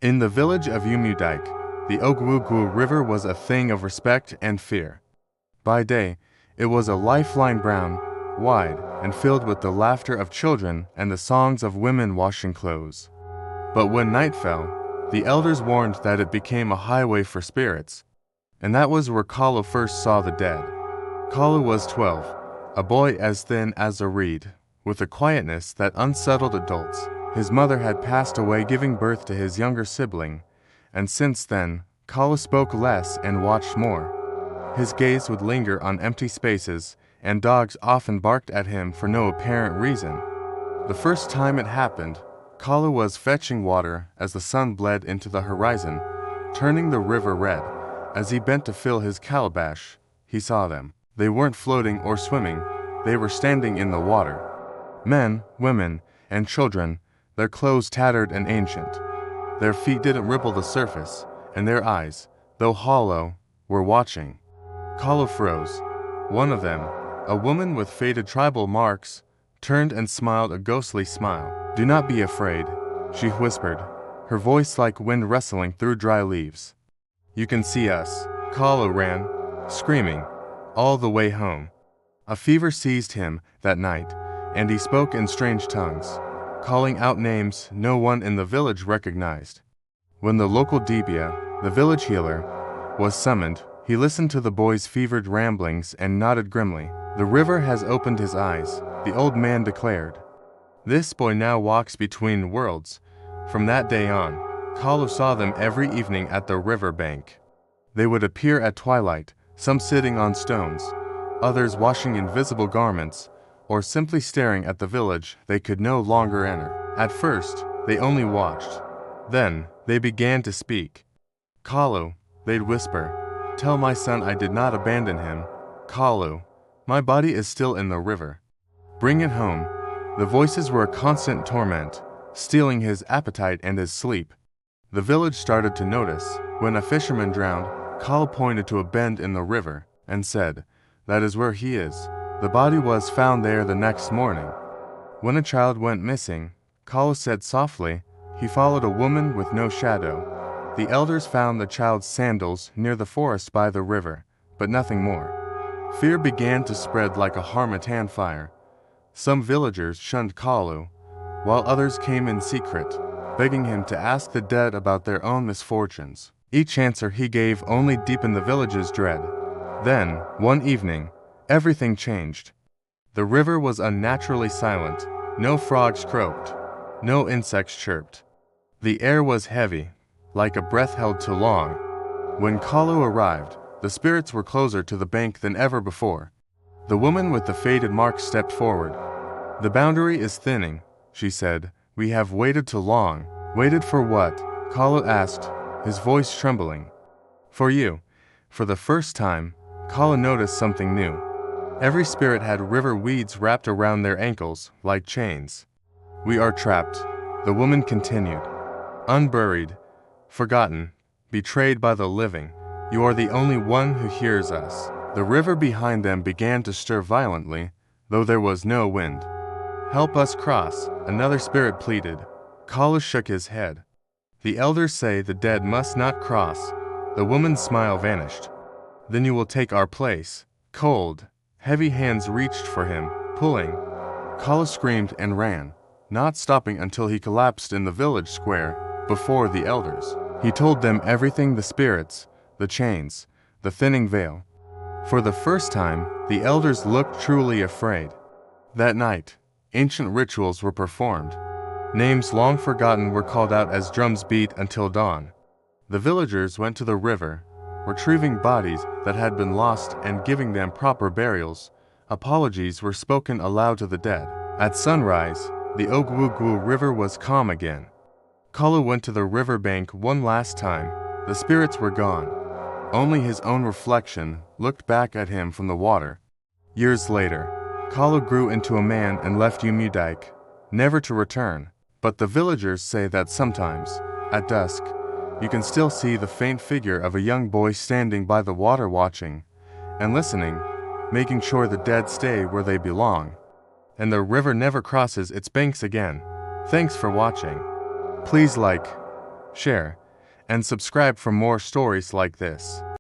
In the village of Umudike, the Ogwugwu River was a thing of respect and fear. By day, it was a lifeline brown, wide, and filled with the laughter of children and the songs of women washing clothes. But when night fell, the elders warned that it became a highway for spirits, and that was where Kalu first saw the dead. Kalu was 12, a boy as thin as a reed, with a quietness that unsettled adults. His mother had passed away giving birth to his younger sibling, and since then, Kalu spoke less and watched more. His gaze would linger on empty spaces, and dogs often barked at him for no apparent reason. The first time it happened, Kalu was fetching water as the sun bled into the horizon, turning the river red. As he bent to fill his calabash, he saw them. They weren't floating or swimming, they were standing in the water. Men, women, and children, their clothes tattered and ancient. Their feet didn't ripple the surface, and their eyes, though hollow, were watching. Kalu froze. One of them, a woman with faded tribal marks, turned and smiled a ghostly smile. "Do not be afraid," she whispered, her voice like wind rustling through dry leaves. "You can see us." Kalu ran, screaming, all the way home. A fever seized him that night, and he spoke in strange tongues, calling out names no one in the village recognized. When the local Dibia, the village healer, was summoned, he listened to the boy's fevered ramblings and nodded grimly. "The river has opened his eyes," the old man declared. "This boy now walks between worlds." From that day on, Kalu saw them every evening at the riverbank. They would appear at twilight, some sitting on stones, others washing invisible garments, or simply staring at the village they could no longer enter. At first, they only watched. Then, they began to speak. "Kalu," they'd whisper, "tell my son I did not abandon him. Kalu, my body is still in the river. Bring it home." The voices were a constant torment, stealing his appetite and his sleep. The village started to notice. When a fisherman drowned, Kalu pointed to a bend in the river and said, "That is where he is." The body was found there the next morning. When a child went missing, Kalu said softly, "He followed a woman with no shadow." The elders found the child's sandals near the forest by the river, but nothing more. Fear began to spread like a harmattan fire. Some villagers shunned Kalu, while others came in secret, begging him to ask the dead about their own misfortunes. Each answer he gave only deepened the village's dread. Then, one evening, everything changed. The river was unnaturally silent. No frogs croaked. No insects chirped. The air was heavy, like a breath held too long. When Kalu arrived, the spirits were closer to the bank than ever before. The woman with the faded marks stepped forward. "The boundary is thinning," she said. "We have waited too long." "Waited for what?" Kalu asked, his voice trembling. "For you." For the first time, Kalu noticed something new. Every spirit had river weeds wrapped around their ankles, like chains. "We are trapped," the woman continued. "Unburied, forgotten, betrayed by the living. You are the only one who hears us." The river behind them began to stir violently, though there was no wind. "Help us cross," another spirit pleaded. Kalu shook his head. "The elders say the dead must not cross." The woman's smile vanished. "Then you will take our place." Cold, heavy hands reached for him, pulling. Kalu screamed and ran, not stopping until he collapsed in the village square, before the elders. He told them everything: the spirits, the chains, the thinning veil. For the first time, the elders looked truly afraid. That night, ancient rituals were performed. Names long forgotten were called out as drums beat until dawn. The villagers went to the river, retrieving bodies that had been lost and giving them proper burials. Apologies were spoken aloud to the dead. At sunrise, the Ogwugwu River was calm again. Kalu went to the riverbank one last time. The spirits were gone. Only his own reflection looked back at him from the water. Years later, Kalu grew into a man and left Umudike, never to return. But the villagers say that sometimes, at dusk, you can still see the faint figure of a young boy standing by the water watching and listening, making sure the dead stay where they belong, and the river never crosses its banks again. Thanks for watching. Please like, share, and subscribe for more stories like this.